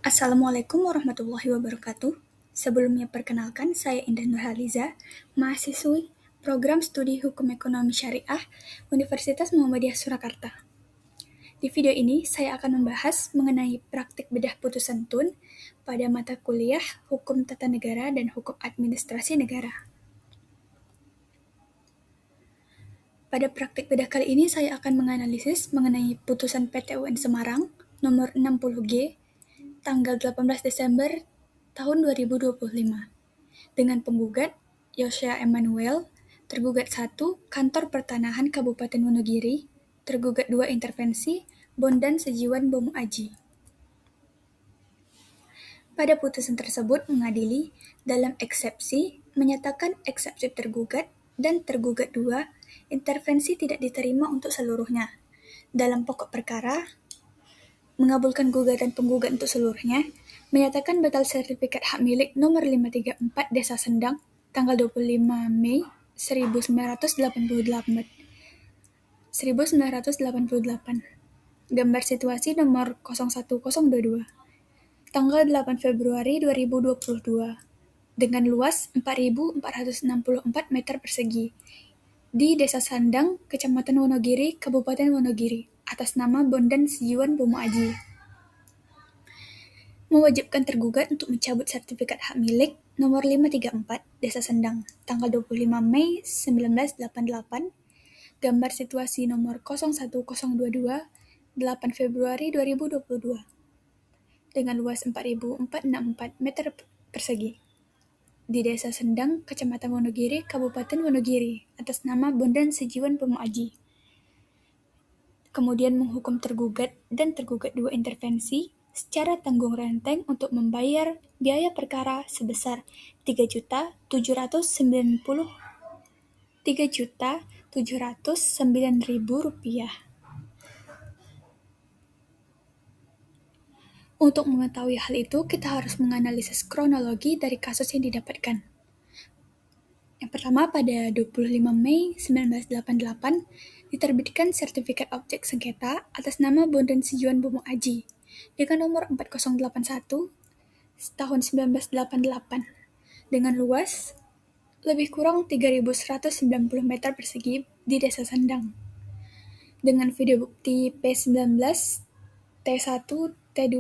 Assalamualaikum warahmatullahi wabarakatuh. Sebelumnya perkenalkan, saya Indah Nurhaliza, mahasiswi Program Studi Hukum Ekonomi Syariah Universitas Muhammadiyah Surakarta. Di video ini, saya akan membahas mengenai praktik bedah putusan tun pada mata kuliah Hukum Tata Negara dan Hukum Administrasi Negara. Pada praktik bedah kali ini, saya akan menganalisis mengenai putusan PT UN Semarang nomor 60G tanggal 18 Desember tahun 2025 dengan penggugat Yosya Emmanuel, tergugat 1 Kantor Pertanahan Kabupaten Wonogiri, tergugat 2 Intervensi Bondan Sejiwan Bomu Aji. Pada putusan tersebut mengadili dalam eksepsi menyatakan eksepsi tergugat dan tergugat 2 intervensi tidak diterima untuk seluruhnya. Dalam pokok perkara mengabulkan gugatan penggugat untuk seluruhnya, menyatakan batal sertifikat hak milik nomor 534 Desa Sendang tanggal 25 Mei 1988. Gambar situasi nomor 01022 tanggal 8 Februari 2022 dengan luas 4.464 meter persegi di Desa Sandang, Kecamatan Wonogiri, Kabupaten Wonogiri, atas nama Bondan Sejiwan Bomu Aji. Mewajibkan tergugat untuk mencabut sertifikat hak milik nomor 534 Desa Sendang tanggal 25 Mei 1988, gambar situasi nomor 01022 8 Februari 2022 dengan luas 4.464 meter persegi di Desa Sendang, Kecamatan Wonogiri, Kabupaten Wonogiri, atas nama Bondan Sejiwan Bomu Aji. Kemudian menghukum tergugat dan tergugat 2 intervensi secara tanggung renteng untuk membayar biaya perkara sebesar Rp3.709.000. Untuk mengetahui hal itu, kita harus menganalisis kronologi dari kasus yang didapatkan. Yang pertama, pada 25 Mei 1988, diterbitkan sertifikat objek sengketa atas nama Bondan Sejiwan Bomu Aji dengan nomor 4081 tahun 1988 dengan luas lebih kurang 3.190 meter persegi di Desa Sandang dengan video bukti P19, T1, T2,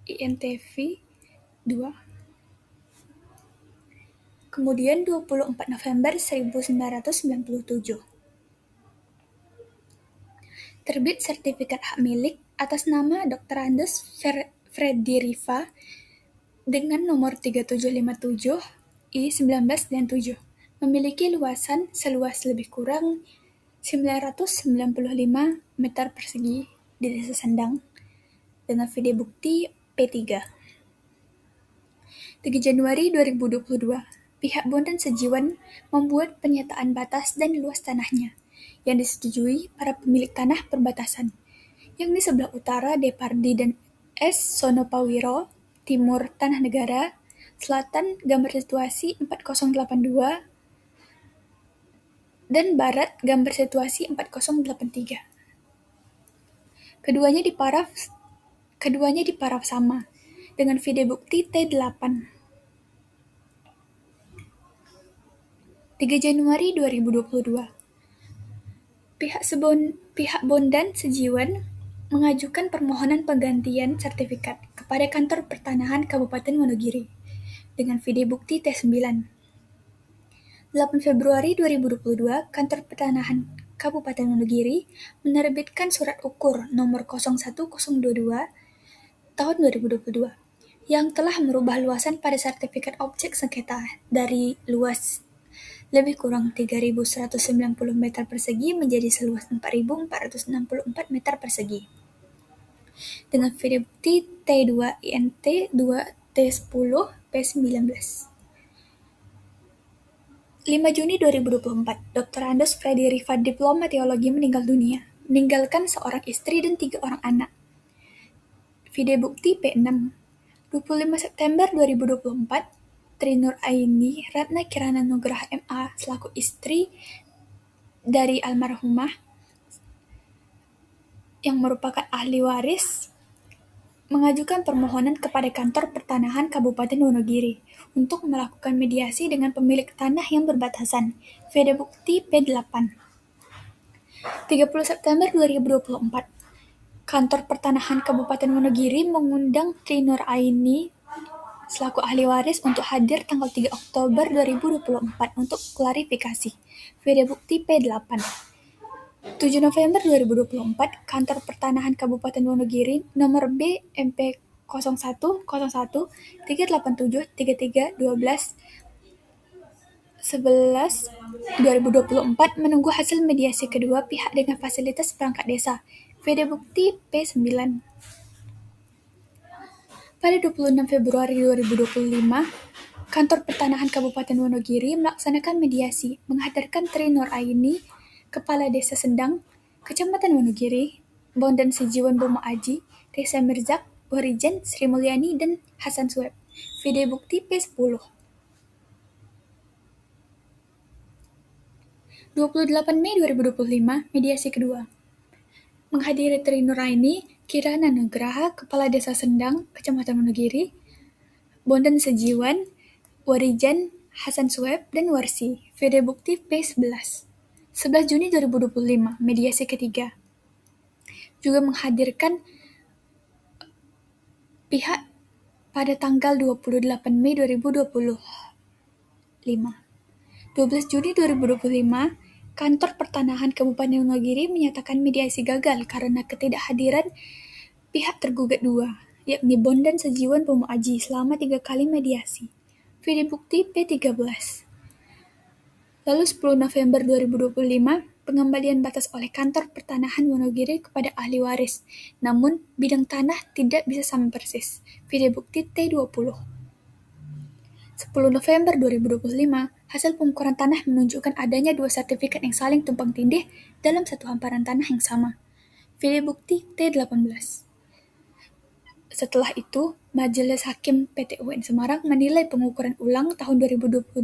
INTV 2. Kemudian 24 November 1997 terbit sertifikat hak milik atas nama Dr. Andes Freddy Rifa dengan nomor 3757 I1997 memiliki luasan seluas lebih kurang 995 meter persegi di Desa Sandang dengan video bukti P3. 3 Januari 2022, pihak Bondan Sejiwan membuat penyataan batas dan luas tanahnya yang disetujui para pemilik tanah perbatasan, yakni sebelah utara Depardi dan S. Sonopawiro, timur Tanah Negara, selatan gambar situasi 4082, dan barat gambar situasi 4083. Keduanya diparaf sama dengan video bukti T8. 3 Januari 2022, pihak Bondan Sejiwan mengajukan permohonan penggantian sertifikat kepada Kantor Pertanahan Kabupaten Wonogiri dengan video bukti T9. 8 Februari 2022, Kantor Pertanahan Kabupaten Wonogiri menerbitkan surat ukur nomor 01022 tahun 2022 yang telah merubah luasan pada sertifikat objek sengketa dari luas lebih kurang 3.190 meter persegi menjadi seluas 4.464 meter persegi dengan video bukti T2 INT 2 T10 P19. 5 Juni 2024, Dr. Andes Freddy Rifa, Diploma Teologi, meninggal dunia, meninggalkan seorang istri dan 3 orang anak. Video bukti P6. 25 September 2024, Tri Nur Aini Ratna Kirana Nugraha MA selaku istri dari almarhumah yang merupakan ahli waris mengajukan permohonan kepada Kantor Pertanahan Kabupaten Wonogiri untuk melakukan mediasi dengan pemilik tanah yang berbatasan. Veda bukti P8. 30 September 2024. Kantor Pertanahan Kabupaten Wonogiri mengundang Tri Nur Aini selaku ahli waris untuk hadir tanggal 3 Oktober 2024 untuk klarifikasi. Veda bukti P8. 7 November 2024, Kantor Pertanahan Kabupaten Wonogiri nomor B MP 0101 387 33 12 11 2024 menunggu hasil mediasi kedua pihak dengan fasilitas perangkat desa. Veda bukti P9. Pada 26 Februari 2025, Kantor Pertanahan Kabupaten Wonogiri melaksanakan mediasi menghadirkan Tri Nur Aini, Kepala Desa Sendang, Kecamatan Wonogiri, Bondan Sejiwan Bomo Aji, Reza Mirzak, Warijan, Sri Mulyani, dan Hasan Sueb. Video bukti P10. 28 Mei 2025, mediasi kedua. Menghadiri Tri Nur Aini, Kirana Nugraha, Kepala Desa Sendang, Kecamatan Wonogiri, Bondan Sejiwan, Warijan, Hasan Sueb, dan Warsi. Video bukti P11. 11 Juni 2025, mediasi ketiga. Juga menghadirkan pihak pada tanggal 28 Mei 2025. 12 Juni 2025, Kantor Pertanahan Kabupaten Wonogiri menyatakan mediasi gagal karena ketidakhadiran pihak tergugat dua, yakni Bondan Sejiwan Bomo Aji selama 3 kali mediasi. Video bukti P13. Lalu 10 November 2025, pengembalian batas oleh Kantor Pertanahan Wonogiri kepada ahli waris, namun bidang tanah tidak bisa sama persis. Video bukti T20. 10 November 2025, hasil pengukuran tanah menunjukkan adanya 2 sertifikat yang saling tumpang tindih dalam satu hamparan tanah yang sama. Video bukti T18. Setelah itu, Majelis Hakim PT UN Semarang menilai pengukuran ulang tahun 2022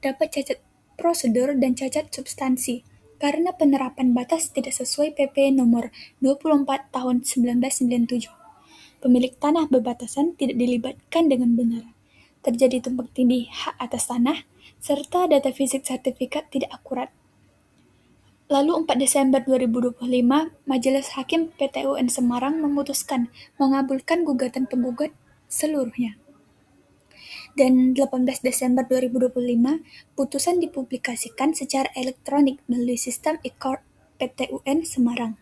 dapat cacat prosedur dan cacat substansi karena penerapan batas tidak sesuai PP nomor 24 tahun 1997. Pemilik tanah berbatasan tidak dilibatkan dengan benar. Terjadi tumpang tindih hak atas tanah, serta data fisik sertifikat tidak akurat. Lalu 4 Desember 2025, Majelis Hakim PT UN Semarang memutuskan mengabulkan gugatan penggugat seluruhnya. Dan 18 Desember 2025, putusan dipublikasikan secara elektronik melalui sistem e-court PT UN Semarang.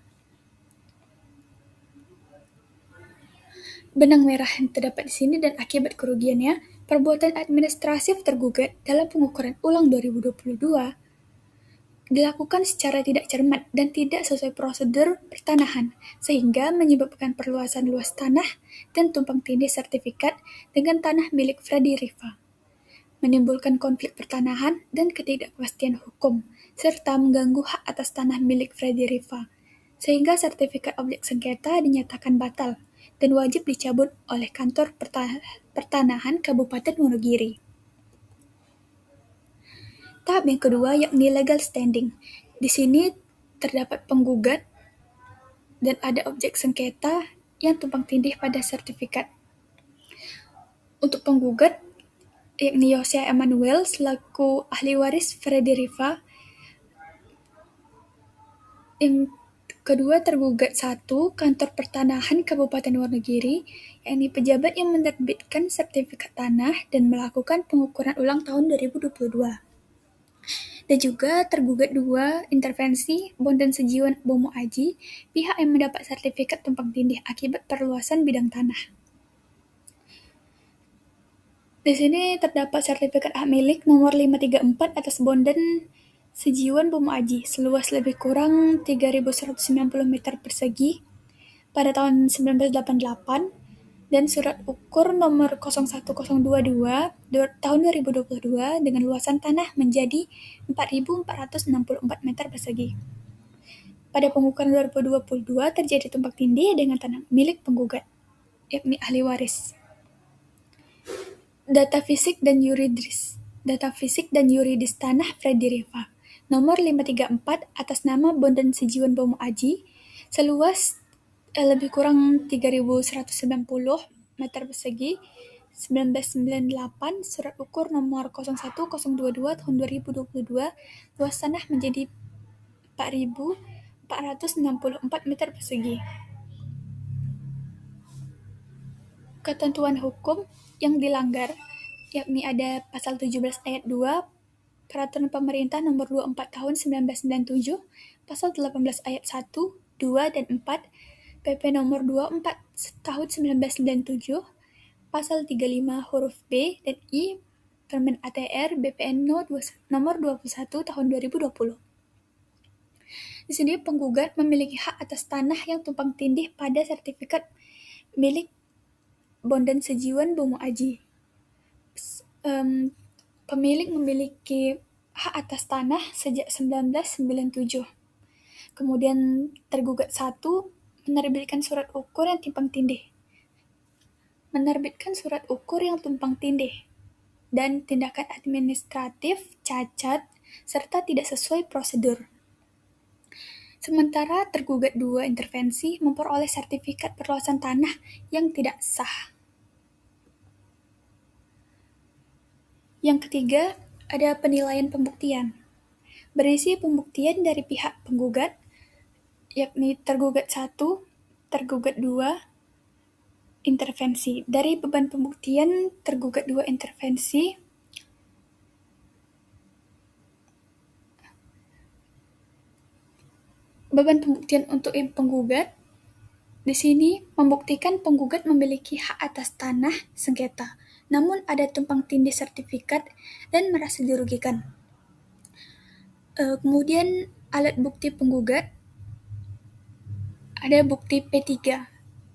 Benang merah yang terdapat di sini dan akibat kerugiannya, perbuatan administratif tergugat dalam pengukuran ulang 2022 dilakukan secara tidak cermat dan tidak sesuai prosedur pertanahan, sehingga menyebabkan perluasan luas tanah dan tumpang tindih sertifikat dengan tanah milik Freddy Rifa, menimbulkan konflik pertanahan dan ketidakpastian hukum, serta mengganggu hak atas tanah milik Freddy Rifa, sehingga sertifikat objek sengketa dinyatakan batal dan wajib dicabut oleh Kantor Pertanahan Kabupaten Wonogiri. Tahap yang kedua yakni legal standing. Di sini terdapat penggugat dan ada objek sengketa yang tumpang tindih pada sertifikat. Untuk penggugat yakni Yosia Emmanuel selaku ahli waris Freddy Rifa. Yang kedua tergugat 1, Kantor Pertanahan Kabupaten Wonogiri, yakni pejabat yang menerbitkan sertifikat tanah dan melakukan pengukuran ulang tahun 2022. Dan juga tergugat 2, intervensi Bondan Sejiwan Bomo Aji, pihak yang mendapat sertifikat tumpang tindih akibat perluasan bidang tanah. Di sini terdapat sertifikat hak milik nomor 534 atas Bondan Sejiwan Bomo Aji seluas lebih kurang 3.190 meter persegi pada tahun 1988 dan surat ukur nomor 01022 tahun 2022 dengan luasan tanah menjadi 4.464 meter persegi. Pada pengukuran 2022 terjadi tumpang tindih dengan tanah milik penggugat, yakni ahli waris. Data fisik dan yuridis tanah Freddy Rifa nomor 534 atas nama Bondan Sejiwan Bomo Aji seluas lebih kurang 3.190 meter persegi. 1998 Surat Ukur nomor 01022 tahun 2022, luas tanah menjadi 4.464 meter persegi. Ketentuan hukum yang dilanggar yakni ada pasal 17 ayat 2 Peraturan Pemerintah Nomor 24 Tahun 1997, pasal 18 ayat 1, 2, dan 4, PP Nomor 24 Tahun 1997, pasal 35 huruf B dan I, Permen ATR BPN Nomor 21 Tahun 2020. Di sini penggugat memiliki hak atas tanah yang tumpang tindih pada sertifikat milik Bondan Sejiwan Bomo Aji. Pemilik memiliki hak atas tanah sejak 1997. Kemudian tergugat 1 menerbitkan surat ukur yang tumpang tindih. Menerbitkan surat ukur yang tumpang tindih dan tindakan administratif cacat serta tidak sesuai prosedur. Sementara tergugat 2 intervensi memperoleh sertifikat perluasan tanah yang tidak sah. Yang ketiga, ada penilaian pembuktian. Berisi pembuktian dari pihak penggugat, yakni tergugat 1, tergugat 2, intervensi. Dari beban pembuktian tergugat 2 intervensi, beban pembuktian untuk penggugat di sini membuktikan penggugat memiliki hak atas tanah sengketa, namun ada tumpang tindih sertifikat dan merasa dirugikan. Kemudian alat bukti penggugat ada bukti P3.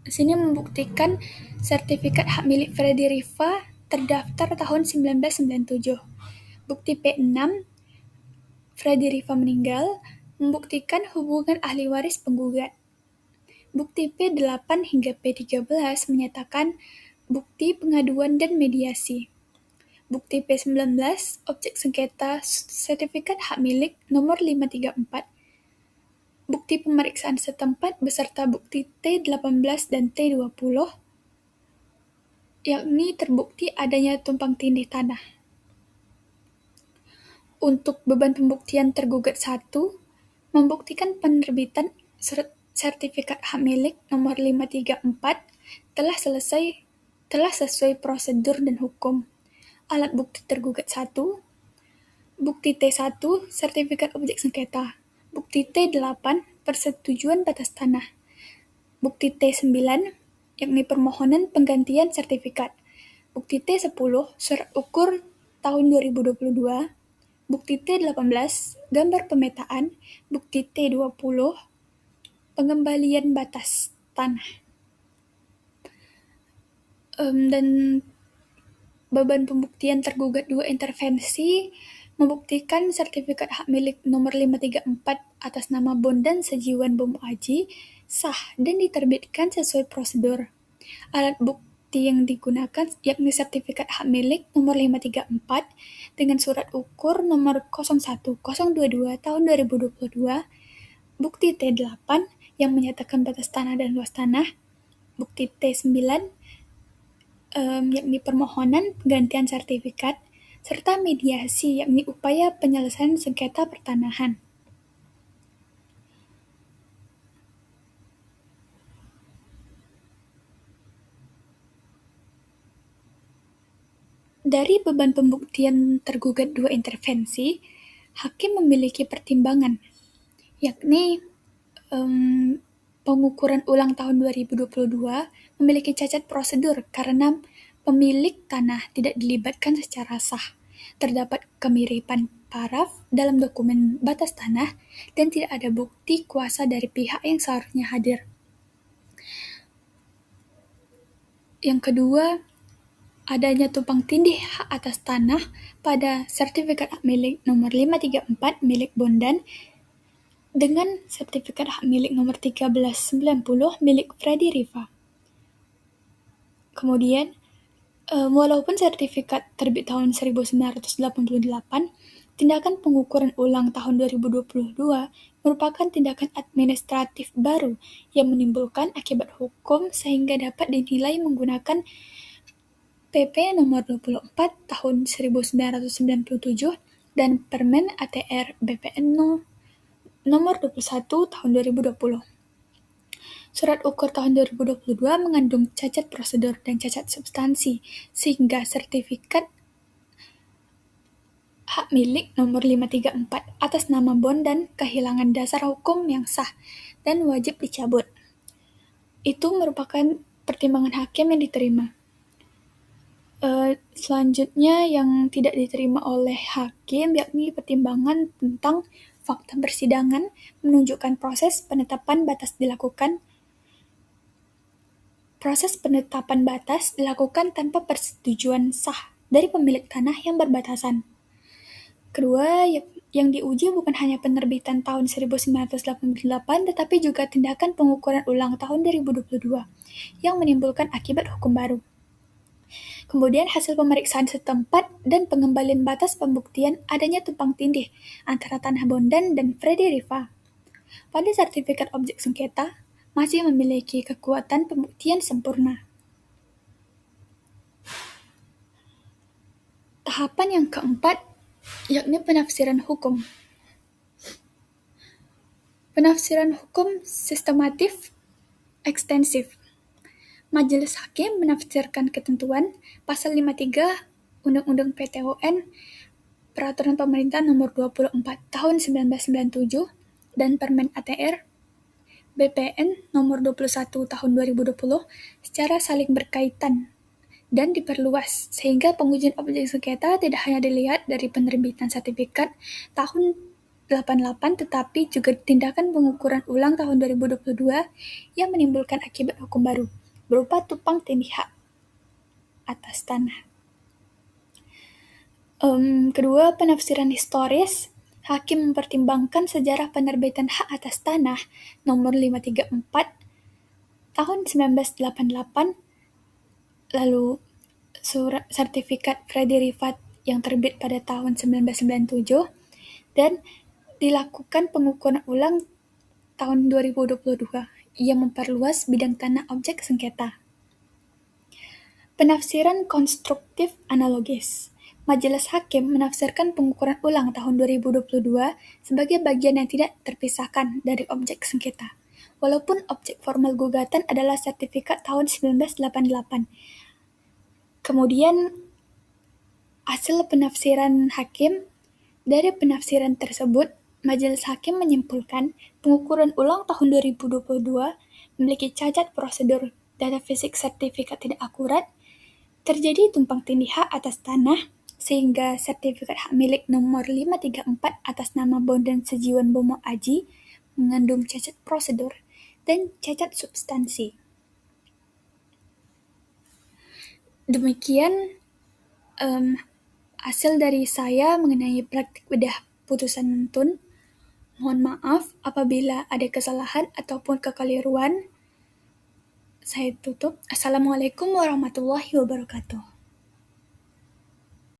Di sini membuktikan sertifikat hak milik Freddy Rifa terdaftar tahun 1997. Bukti P6, Freddy Rifa meninggal, membuktikan hubungan ahli waris penggugat. Bukti P8 hingga P13 menyatakan bukti pengaduan dan mediasi. Bukti P19, objek sengketa sertifikat hak milik nomor 534. Bukti pemeriksaan setempat beserta bukti T18 dan T20, yakni terbukti adanya tumpang tindih tanah. Untuk beban pembuktian tergugat 1, membuktikan penerbitan sertifikat hak milik nomor 534 telah sesuai prosedur dan hukum. Alat bukti tergugat 1, bukti T1, sertifikat objek sengketa. Bukti T8, persetujuan batas tanah. Bukti T9, yakni permohonan penggantian sertifikat. Bukti T10, surat ukur tahun 2022. Bukti T18, gambar pemetaan. Bukti T20, pengembalian batas tanah. Dan beban pembuktian tergugat 2 intervensi membuktikan sertifikat hak milik nomor 534 atas nama Bondan Sejiwan Bomo Aji sah dan diterbitkan sesuai prosedur. Alat bukti yang digunakan yakni sertifikat hak milik nomor 534 dengan surat ukur nomor 01022 tahun 2022, bukti T8 yang menyatakan batas tanah dan luas tanah, bukti T9 yakni permohonan penggantian sertifikat, serta mediasi yakni upaya penyelesaian sengketa pertanahan. Dari beban pembuktian tergugat 2 intervensi, hakim memiliki pertimbangan, yakni pengukuran ulang tahun 2022 memiliki cacat prosedur karena pemilik tanah tidak dilibatkan secara sah. Terdapat kemiripan paraf dalam dokumen batas tanah dan tidak ada bukti kuasa dari pihak yang seharusnya hadir. Yang kedua, adanya tumpang tindih hak atas tanah pada sertifikat hak milik nomor 534 milik Bondan dengan sertifikat hak milik nomor 1390 milik Freddy Rifa. Kemudian, walaupun sertifikat terbit tahun 1988, Tindakan pengukuran ulang tahun 2022 merupakan tindakan administratif baru yang menimbulkan akibat hukum sehingga dapat dinilai menggunakan PP nomor 24 tahun 1997 dan Permen ATR BPN nomor 21 tahun 2020. Surat ukur tahun 2022 mengandung cacat prosedur dan cacat substansi, sehingga sertifikat hak milik nomor 534 atas nama Bond dan kehilangan dasar hukum yang sah dan wajib dicabut. Itu merupakan pertimbangan hakim yang diterima. Selanjutnya yang tidak diterima oleh hakim yakni pertimbangan tentang fakta persidangan menunjukkan proses penetapan batas dilakukan tanpa persetujuan sah dari pemilik tanah yang berbatasan. Kedua, yang diuji bukan hanya penerbitan tahun 1988 tetapi juga tindakan pengukuran ulang tahun 2022 yang menimbulkan akibat hukum baru. Kemudian hasil pemeriksaan setempat dan pengembalian batas pembuktian adanya tumpang tindih antara Tanah Bondan dan Freddy Riva. Pada sertifikat objek sengketa masih memiliki kekuatan pembuktian sempurna. Tahapan yang keempat yakni penafsiran hukum. Penafsiran hukum sistematif ekstensif. Majelis Hakim menafsirkan ketentuan Pasal 53 Undang-Undang PTON Peraturan Pemerintah Nomor 24 Tahun 1997 dan Permen ATR BPN Nomor 21 Tahun 2020 secara saling berkaitan dan diperluas sehingga pengujian objek sengketa tidak hanya dilihat dari penerbitan sertifikat tahun 88 tetapi juga tindakan pengukuran ulang tahun 2022 yang menimbulkan akibat hukum baru berupa tumpang tindih hak atas tanah. Kedua, penafsiran historis. Hakim mempertimbangkan sejarah penerbitan hak atas tanah nomor 534 tahun 1988, lalu surat sertifikat Freddy Rivat yang terbit pada tahun 1997 dan dilakukan pengukuran ulang tahun 2022 yang memperluas bidang tanah objek sengketa. Penafsiran konstruktif analogis. Majelis Hakim menafsirkan pengukuran ulang tahun 2022 sebagai bagian yang tidak terpisahkan dari objek sengketa, walaupun objek formal gugatan adalah sertifikat tahun 1988. Kemudian, hasil penafsiran hakim. Dari penafsiran tersebut, Majelis Hakim menyimpulkan pengukuran ulang tahun 2022 memiliki cacat prosedur, data fisik sertifikat tidak akurat, terjadi tumpang tindih hak atas tanah, sehingga sertifikat hak milik nomor 534 atas nama Bondan Sejiwan Bomo Aji mengandung cacat prosedur dan cacat substansi. Demikian hasil dari saya mengenai praktik bedah putusan tun. Mohon maaf apabila ada kesalahan ataupun kekeliruan. Saya tutup. Assalamualaikum warahmatullahi wabarakatuh.